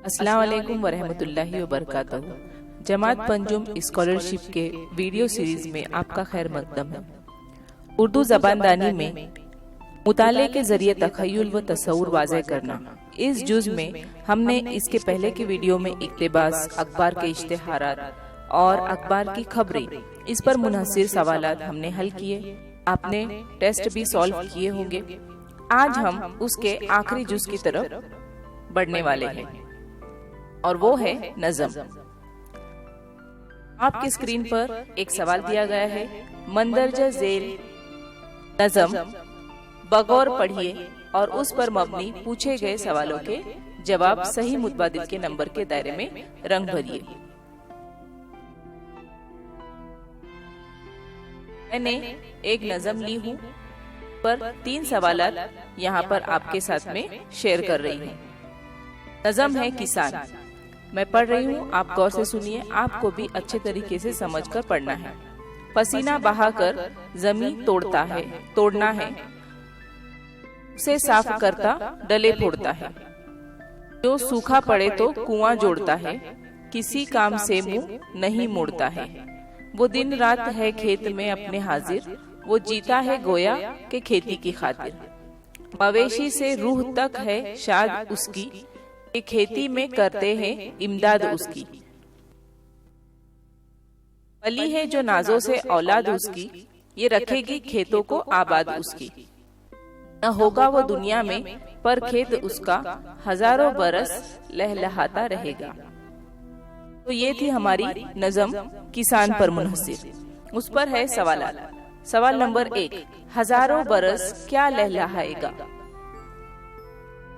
अस्सलाम वालेकुम वरहमतुल्लाहि वबरकातुहू। जमात पंजुम स्कॉलरशिप के वीडियो सीरीज में आपका खैर मकदम है। उर्दू ज़बानदानी में मुताले के जरिए तखय्युल व तसव्वुर वाज़ेह करना। इस जुज़ में हमने इसके पहले की वीडियो में इक़्तिबास, अखबार के इश्तिहारात और अखबार की खबरें, इस पर मुनहसिर सवालात हमने हल किए। आपने टेस्ट भी सॉल्व किए होंगे। आज हम उसके आखिरी जुज़ की तरफ बढ़ने वाले हैं और वो है नज़म। आपकी स्क्रीन पर एक सवाल दिया गया है, मंदरजा झेल नज़म बगौर पढ़िए और उस पर मबनी पूछे गए सवालों के जवाब सही मुतबादिल के नंबर के दायरे में रंग भरिए। मैंने एक नज़म ली हूँ, पर 3 सवालात यहाँ पर आपके साथ में शेयर कर रही हूँ। नज़म है किसान। मैं पढ़ रही हूँ, आप गौर से सुनिए, आपको भी अच्छे तरीके से समझकर पढ़ना है। पसीना बहाकर जमीन तोड़ना है, उसे साफ करता डले फोड़ता है। जो सूखा पड़े तो कुआं जोड़ता है, किसी काम से मुंह नहीं मोड़ता है। वो दिन रात है खेत में अपने हाजिर, वो जीता है गोया के खेती की खातिर। मवेशी से रूह तक है शाद उसकी, कि खेती में करते हैं इमदाद उसकी। पली है जो नाजों से औलाद उसकी, ये रखेगी खेतों को आबाद उसकी। न होगा वो दुनिया में पर खेत उसका, हजारों बरस लहलहाता रहेगा। तो ये थी हमारी नज़म किसान पर मुनहसिर। उस पर है सवाल। सवाल नंबर 1, हजारों बरस क्या लहलहाएगा।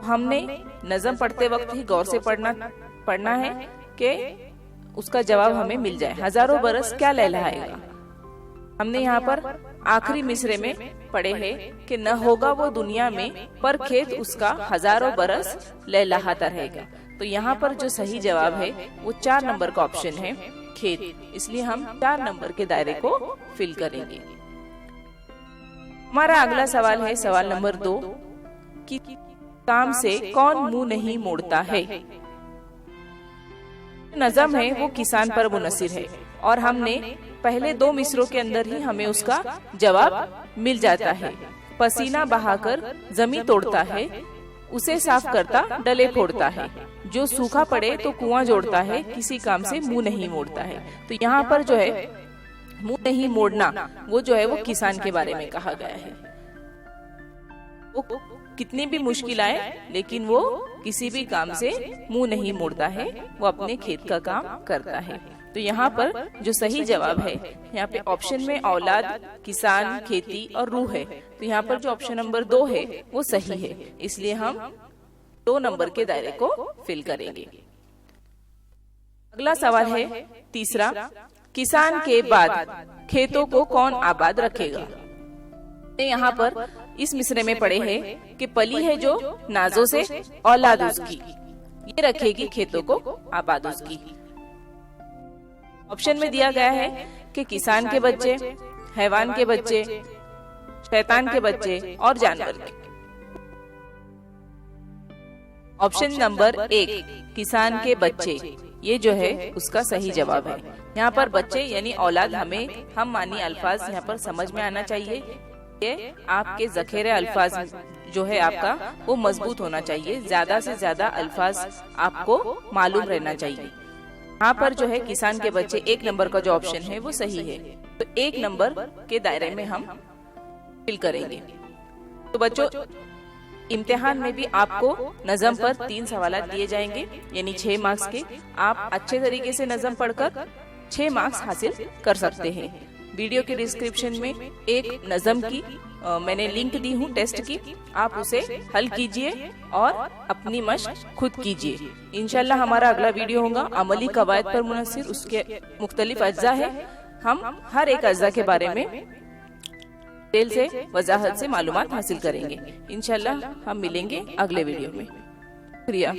हमने नज़म पढ़ते वक्त ही गौर से पढ़ना है कि उसका जवाब हमें मिल जाए। हजारों बरस क्या लहलहाएगा। हमने यहाँ पर आखिरी मिसरे में पढ़े हैं कि न होगा वो दुनिया में पर खेत उसका, हजारों बरस लहलहाता रहेगा। तो यहाँ पर जो सही जवाब है वो 4 नंबर का ऑप्शन है, खेत। इसलिए हम 4 नंबर के दायरे को फिल करेंगे। हमारा अगला सवाल है सवाल नंबर 2 कि काम से कौन मुंह नहीं मोड़ता है। नज़म है वो किसान पर मुनहसिर है और हमने पहले 2 मिसरों के अंदर ही हमें उसका जवाब मिल जाता है। पसीना बहाकर जमीन तोड़ता है, उसे साफ करता डले फोड़ता है। जो सूखा पड़े तो कुआं जोड़ता है, किसी काम से मुंह नहीं मोड़ता है। तो यहाँ पर जो है मुंह नहीं मोड़ना, वो जो है वो किसान के बारे में कहा गया है। वो कितनी भी मुश्किल आए लेकिन वो किसी भी काम से मुंह नहीं मोड़ता है, वो अपने खेत का काम करता है। तो यहाँ पर जो सही जवाब है, यहाँ पे ऑप्शन में औलाद, किसान, खेती और रूह है। तो यहाँ पर जो ऑप्शन नंबर 2 है वो सही है। इसलिए हम 2 नंबर के दायरे को फिल करेंगे। अगला सवाल है तीसरा, किसान के बाद खेतों को कौन आबाद रखेगा। यहाँ पर इस मिसरे में पढ़े हैं कि पली है जो नाजों से औलाद उसकी, ये रखेगी खेतों को आबाद उसकी। ऑप्शन में दिया गया है कि किसान के बच्चे, हैवान के बच्चे, शैतान के बच्चे और जानवर के। ऑप्शन नंबर 1 किसान के बच्चे, ये जो है उसका सही जवाब है। यहाँ पर बच्चे यानी औलाद हम मानी अल्फाज यहाँ पर समझ में आना चाहिए। ये आपके जखेरे अल्फाज जो है आपका वो मजबूत होना चाहिए। ज्यादा से ज्यादा अल्फाज आपको मालूम रहना चाहिए। यहाँ पर जो है किसान के बच्चे 1 नंबर का जो ऑप्शन है वो सही है। तो 1 नंबर के दायरे में हम फिल करेंगे। तो बच्चों, इम्तिहान में भी आपको नज़म पर 3 सवाल दिए जाएंगे, यानी 6 मार्क्स के। आप अच्छे तरीके से नज़म पढ़कर 6 मार्क्स हासिल कर सकते हैं। वीडियो के डिस्क्रिप्शन में एक नज़म की मैंने लिंक दी हूँ टेस्ट की, आप उसे हल कीजिए और अपनी मशक खुद कीजिए। इंशाल्लाह हमारा अगला वीडियो होगा अमली कवायद पर मुनहसिर। उसके मुख्तलिफ अज्जा है, हम हर एक अज्जा के बारे में डिटेल से वजाहत से मालूमात हासिल करेंगे। इंशाल्लाह हम मिलेंगे अगले वीडियो में। शुक्रिया।